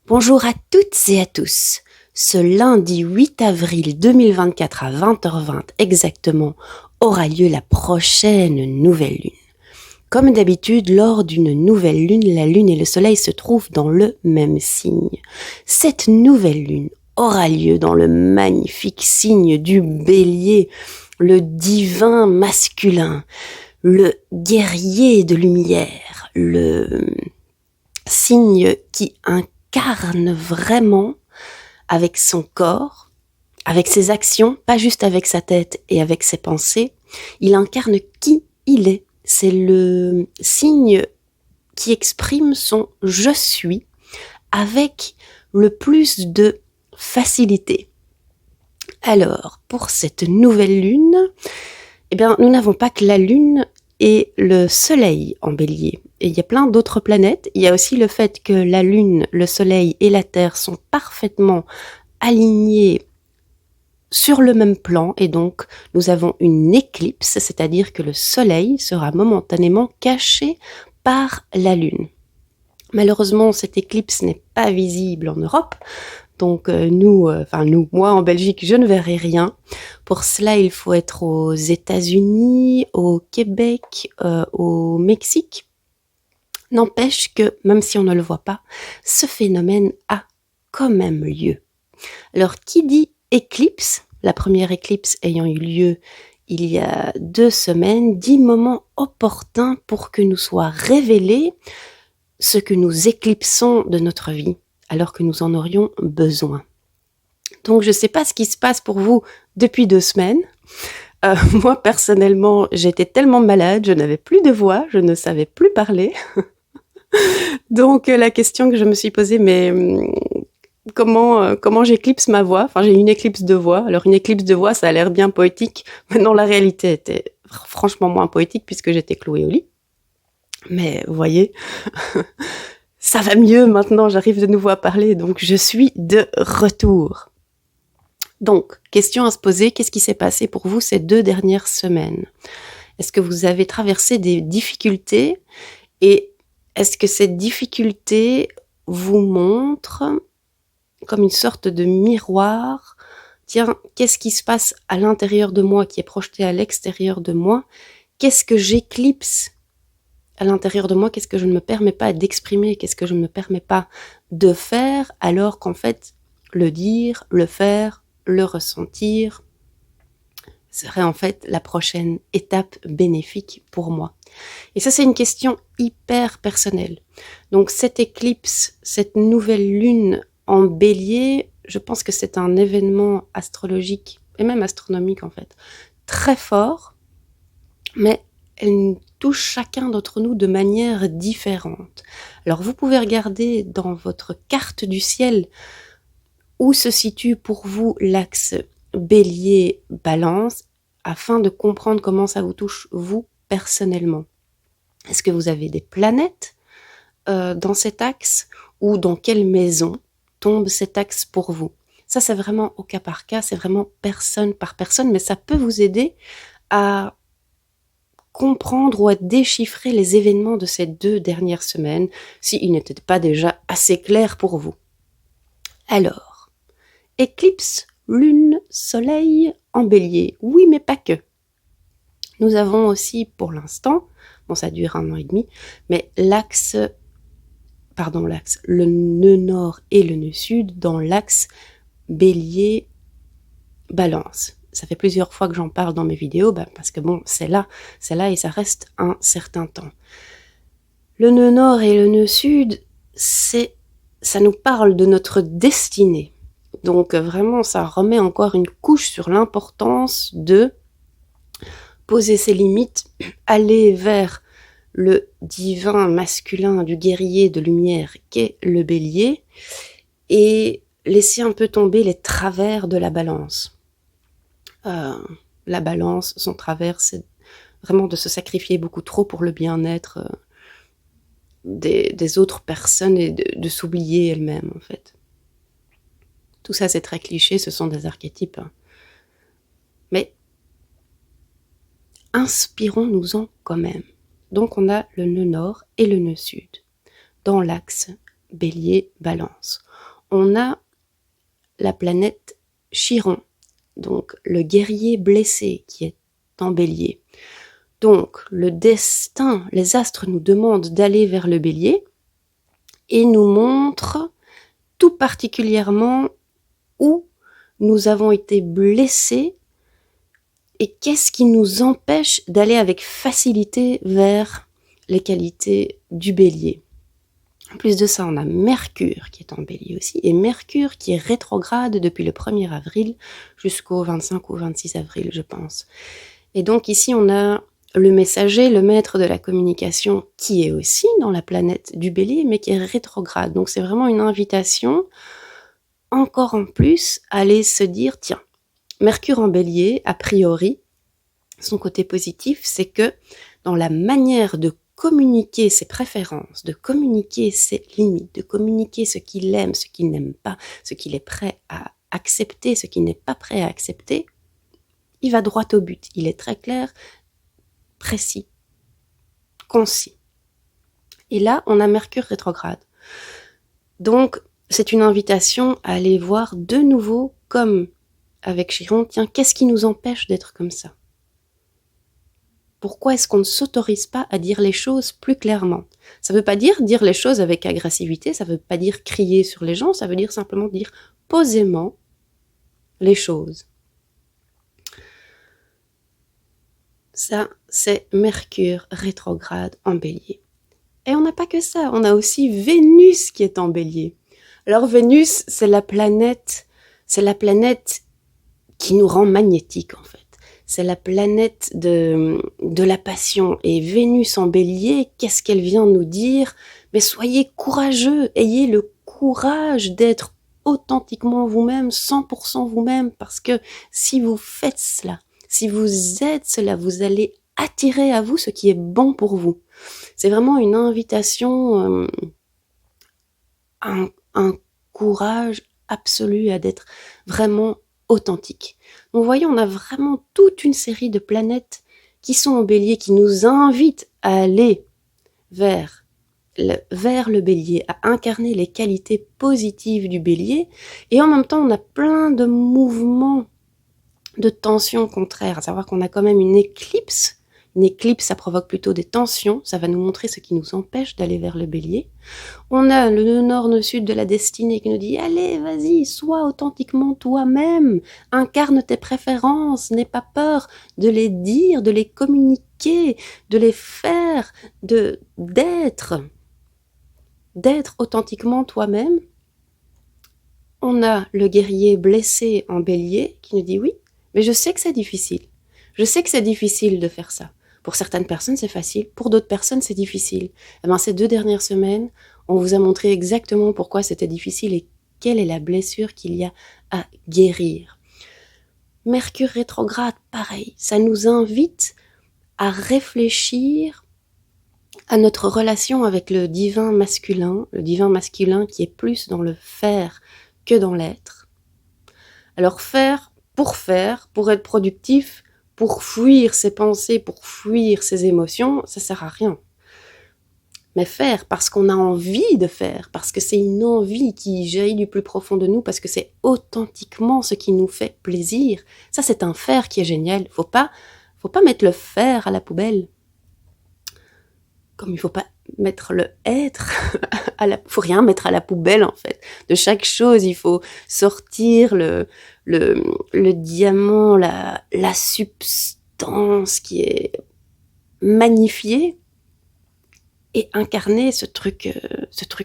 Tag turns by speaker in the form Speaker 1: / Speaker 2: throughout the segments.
Speaker 1: Bonjour à toutes et à tous. Ce lundi 8 avril 2024 à 20h20 exactement aura lieu la prochaine nouvelle lune. Comme d'habitude, lors d'une nouvelle lune, la lune et le soleil se trouvent dans le même signe. Cette nouvelle lune aura lieu dans le magnifique signe du Bélier, le divin masculin, le guerrier de lumière, le signe qui incarne vraiment avec son corps, avec ses actions, pas juste avec sa tête et avec ses pensées, il incarne qui il est. C'est le signe qui exprime son « je suis » avec le plus de facilité. Alors, pour cette nouvelle lune, nous n'avons pas que la lune et le soleil en bélier. Et il y a plein d'autres planètes. Il y a aussi le fait que la lune, le soleil et la terre sont parfaitement alignés sur le même plan, et donc nous avons une éclipse, c'est-à-dire que le soleil sera momentanément caché par la lune. Malheureusement, cette éclipse n'est pas visible en Europe, donc moi en Belgique, je ne verrai rien. Pour cela, il faut être aux États-Unis, au Québec, au Mexique. N'empêche que, même si on ne le voit pas, ce phénomène a quand même lieu. Alors, qui dit éclipse, la première éclipse ayant eu lieu il y a 2 semaines, dit moment opportun pour que nous soit révélé ce que nous éclipsons de notre vie, alors que nous en aurions besoin. Donc, je ne sais pas ce qui se passe pour vous depuis 2 semaines. Moi, personnellement, j'étais tellement malade, je n'avais plus de voix, je ne savais plus parler. Donc, la question que je me suis posée, mais comment j'éclipse ma voix? Enfin, j'ai une éclipse de voix. Alors, une éclipse de voix, ça a l'air bien poétique. Maintenant, la réalité était franchement moins poétique puisque j'étais clouée au lit. Mais, vous voyez, ça va mieux maintenant, j'arrive de nouveau à parler, donc je suis de retour. Donc, question à se poser, qu'est-ce qui s'est passé pour vous ces 2 dernières semaines? Est-ce que vous avez traversé des difficultés? Et est-ce que ces difficultés vous montrent comme une sorte de miroir? Tiens, qu'est-ce qui se passe à l'intérieur de moi qui est projeté à l'extérieur de moi? Qu'est-ce que j'éclipse à l'intérieur de moi? Qu'est-ce que je ne me permets pas d'exprimer? Qu'est-ce que je ne me permets pas de faire, alors qu'en fait, le dire, le faire, le ressentir serait en fait la prochaine étape bénéfique pour moi. Et ça, c'est une question hyper personnelle. Donc cette éclipse, cette nouvelle lune en bélier, je pense que c'est un événement astrologique et même astronomique en fait, très fort, mais elle touche chacun d'entre nous de manière différente. Alors vous pouvez regarder dans votre carte du ciel où se situe pour vous l'axe bélier-balance afin de comprendre comment ça vous touche vous personnellement. Est-ce que vous avez des planètes dans cet axe ou dans quelle maison tombe cet axe pour vous? Ça, c'est vraiment au cas par cas, c'est vraiment personne par personne, mais ça peut vous aider à comprendre ou à déchiffrer les événements de ces 2 dernières semaines, s'ils n'étaient pas déjà assez clairs pour vous. Alors, éclipse, lune, soleil en bélier, oui mais pas que. Nous avons aussi pour l'instant, bon ça dure 1 an et demi, mais le nœud nord et le nœud sud dans l'axe bélier-balance. Ça fait plusieurs fois que j'en parle dans mes vidéos, parce que bon, c'est là et ça reste un certain temps. Le nœud nord et le nœud sud, ça nous parle de notre destinée. Donc vraiment, ça remet encore une couche sur l'importance de poser ses limites, aller vers le divin masculin du guerrier de lumière qu'est le bélier et laisser un peu tomber les travers de la balance. La balance, son travers, c'est vraiment de se sacrifier beaucoup trop pour le bien-être des autres personnes et de s'oublier elle-même en fait. Tout ça c'est très cliché, ce sont des archétypes. Mais inspirons-nous-en quand même. Donc on a le nœud nord et le nœud sud dans l'axe bélier-balance. on a la planète Chiron, donc le guerrier blessé qui est en Bélier. Donc le destin, les astres nous demandent d'aller vers le Bélier et nous montrent tout particulièrement où nous avons été blessés et qu'est-ce qui nous empêche d'aller avec facilité vers les qualités du Bélier. En plus de ça, on a Mercure qui est en Bélier aussi, et Mercure qui est rétrograde depuis le 1er avril jusqu'au 25 ou 26 avril, je pense. Et donc ici, on a le messager, le maître de la communication, qui est aussi dans la planète du Bélier, mais qui est rétrograde. Donc c'est vraiment une invitation, encore en plus, à aller se dire, tiens, Mercure en Bélier, a priori, son côté positif, c'est que dans la manière de communiquer ses préférences, de communiquer ses limites, de communiquer ce qu'il aime, ce qu'il n'aime pas, ce qu'il est prêt à accepter, ce qu'il n'est pas prêt à accepter, il va droit au but. Il est très clair, précis, concis. Et là, on a Mercure rétrograde. Donc, c'est une invitation à aller voir de nouveau, comme avec Chiron, tiens, qu'est-ce qui nous empêche d'être comme ça ? Pourquoi est-ce qu'on ne s'autorise pas à dire les choses plus clairement ? Ça ne veut pas dire les choses avec agressivité, ça ne veut pas dire crier sur les gens, ça veut dire simplement dire posément les choses. Ça, c'est Mercure rétrograde en Bélier. Et on n'a pas que ça, on a aussi Vénus qui est en Bélier. Alors Vénus, c'est la planète qui nous rend magnétiques en fait. C'est la planète de la passion. Et Vénus en Bélier, qu'est-ce qu'elle vient nous dire ? Mais soyez courageux, ayez le courage d'être authentiquement vous-même, 100% vous-même, parce que si vous faites cela, si vous êtes cela, vous allez attirer à vous ce qui est bon pour vous. C'est vraiment une invitation, un courage absolu à d'être vraiment authentique. Donc, vous voyez, on a vraiment toute une série de planètes qui sont en Bélier, qui nous invitent à aller vers le Bélier, à incarner les qualités positives du Bélier. Et en même temps, on a plein de mouvements de tensions contraires, à savoir qu'on a quand même une éclipse. Une éclipse, ça provoque plutôt des tensions, ça va nous montrer ce qui nous empêche d'aller vers le Bélier. On a le nord, le sud de la destinée qui nous dit « Allez, vas-y, sois authentiquement toi-même, incarne tes préférences, n'aie pas peur de les dire, de les communiquer, de les faire, d'être authentiquement toi-même. » On a le guerrier blessé en Bélier qui nous dit « Oui, mais je sais que c'est difficile. Je sais que c'est difficile de faire ça. » Pour certaines personnes, c'est facile. Pour d'autres personnes, c'est difficile. Eh bien, ces 2 dernières semaines, on vous a montré exactement pourquoi c'était difficile et quelle est la blessure qu'il y a à guérir. Mercure rétrograde, pareil. Ça nous invite à réfléchir à notre relation avec le divin masculin qui est plus dans le faire que dans l'être. Alors faire, pour être productif, pour fuir ses pensées, pour fuir ses émotions, ça sert à rien. Mais faire parce qu'on a envie de faire, parce que c'est une envie qui jaillit du plus profond de nous, parce que c'est authentiquement ce qui nous fait plaisir, ça c'est un faire qui est génial. Faut pas mettre le faire à la poubelle. Comme il faut pas mettre le être faut rien mettre à la poubelle en fait. De chaque chose, il faut sortir le diamant, la substance qui est magnifiée et incarner ce truc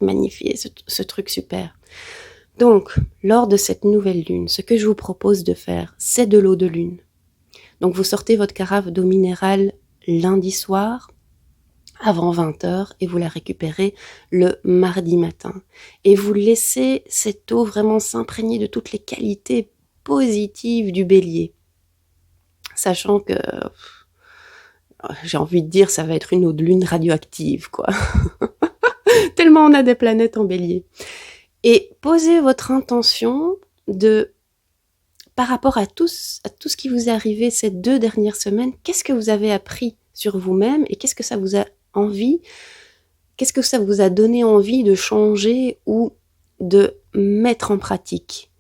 Speaker 1: magnifié, ce truc super. Donc, lors de cette nouvelle lune, ce que je vous propose de faire, c'est de l'eau de lune. Donc, vous sortez votre carafe d'eau minérale lundi soir, avant 20h, et vous la récupérez le mardi matin. Et vous laissez cette eau vraiment s'imprégner de toutes les qualités positives du Bélier. Sachant que, j'ai envie de dire, ça va être une eau de lune radioactive, quoi. Tellement on a des planètes en Bélier. Et posez votre intention par rapport à tout ce qui vous est arrivé ces 2 dernières semaines, qu'est-ce que vous avez appris sur vous-même et qu'est-ce que ça vous a donné envie de changer ou de mettre en pratique.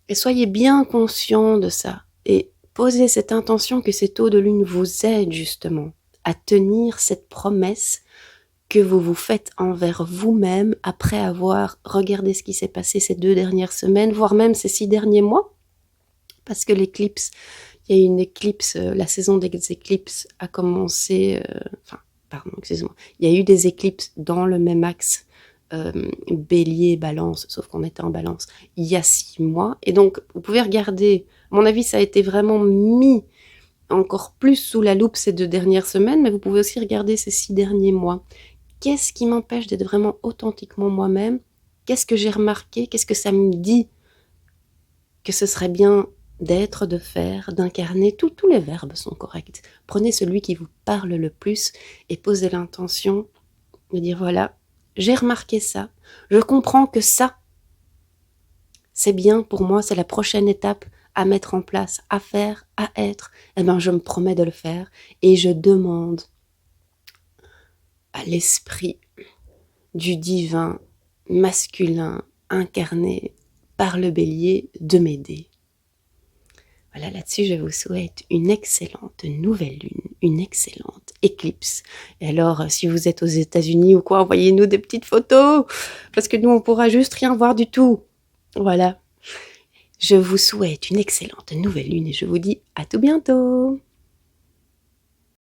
Speaker 1: Et soyez bien conscient de ça. Et posez cette intention que ces taux de lune vous aident justement à tenir cette promesse que vous vous faites envers vous-même après avoir regardé ce qui s'est passé ces 2 dernières semaines, voire même ces 6 derniers mois. Parce que l'éclipse, il y a une éclipse, la saison des éclipses a commencé, il y a eu des éclipses dans le même axe, bélier, balance, sauf qu'on était en balance, il y a 6 mois. Et donc, vous pouvez regarder, à mon avis, ça a été vraiment mis encore plus sous la loupe ces 2 dernières semaines, mais vous pouvez aussi regarder ces 6 derniers mois. Qu'est-ce qui m'empêche d'être vraiment authentiquement moi-même? Qu'est-ce que j'ai remarqué? Qu'est-ce que ça me dit que ce serait bien d'être, de faire, d'incarner? Tous les verbes sont corrects. Prenez celui qui vous parle le plus et posez l'intention de dire voilà, j'ai remarqué ça, je comprends que ça, c'est bien pour moi, c'est la prochaine étape à mettre en place, à faire, à être. Eh bien, je me promets de le faire et je demande à l'esprit du divin masculin incarné par le bélier de m'aider. Voilà, là-dessus, je vous souhaite une excellente nouvelle lune, une excellente éclipse. Et alors, si vous êtes aux États-Unis ou quoi, envoyez-nous des petites photos, parce que nous, on pourra juste rien voir du tout. Voilà. Je vous souhaite une excellente nouvelle lune et je vous dis à tout bientôt.